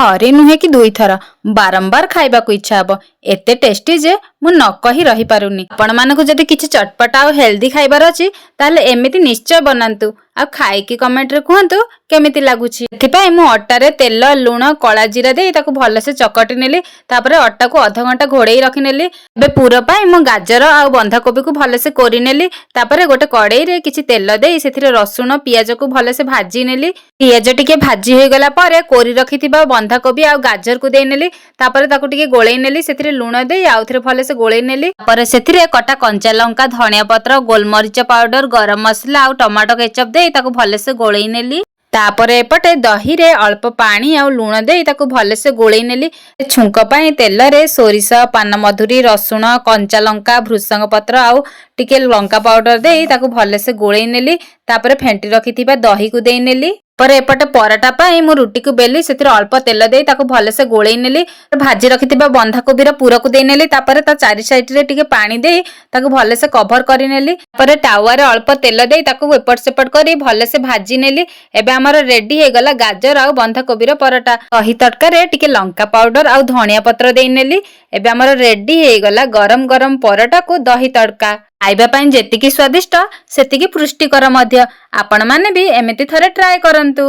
थरे नुहे कि दुई थर बारंबार खाइबाकू इच्छा हबो। एते टेस्टी जे मु न कहि रही पारुनी। आपण मानकु जदि किछि चटपटा और हेल्दी खाइबार अछि ताले एमिति निश्चय बनांतु आ खाइकी कमेंट रे कहंतु केमिति लागुछि। एथिपाई मु अट्टारे तेल लूण कला जीरा देई ताकू भलसे चकटी नेली। तापरे अट्टा को आधा घंटा घोड़ेई रखि नेली। एबे पूरा पाई मु गाजर आ बंधाकोबी को भलसे कोरी नेली। तापरे गोटे कड़ेई रे किछि तेल देई सेथिरे रसुण पियाज को भलसे भाजी नेली। पियाज टिके भाजी होई गला परे कोरी रखिथिबा बंधाकोबी आ गाजर को देई नेली। तापरे ताकू टिके गोळेई नेली। सेथिरे लूण देई आउथरे भलसे गोळेई नेली। तापरे सेथिरे कटा कंचा लंका धनिया पत्र गोलमरिच पाउडर गरम मसला आ टमाटो केचप देई ताकू भलसे गोळेई नेली। तापरे एपटे दही रे अल्प पानी आ लूण देई ताकू भलसे गोळेई नेली। छुंक पई तेल रे सोरिष पान मधुरी रसुण कंचा लंका भृसंग पत्र आ टिके लंका पाउडर देई ताकू भलसे गोळेई नेली। तापरे फेंटी रखिथिबा दही को देई नेली। पर एपटे पराठा पाई मु रुटी को बेली सेथिरे अल्प तेल देई ताकू भलसे गोळेई नेली। भाजी रखिथिबा बंधाकोबी रा पूरा को देई नेली। तापरे ता चारि साइड रे टिके पानी देई ताकू भलसे कवर करि नेली। पर टावा रे अल्प तेल देई ताकू एपट सेपट करी भलसे भाजी नेली। एबे हमर रेडी हे गला गाजर आ बंधाकोबी रा पराठा। दही तड़का रे टिके लंका पाउडर आ धनिया पत्र देई नेली। एबे हमर रेडी हे गला गरम गरम पराठा को दही तड़का। खाइबा पाई जेतिकी स्वादिष्ट सेतिकी पुष्टिकर मध्य। आपण माने भी एमिति थरे ट्राई करंतु।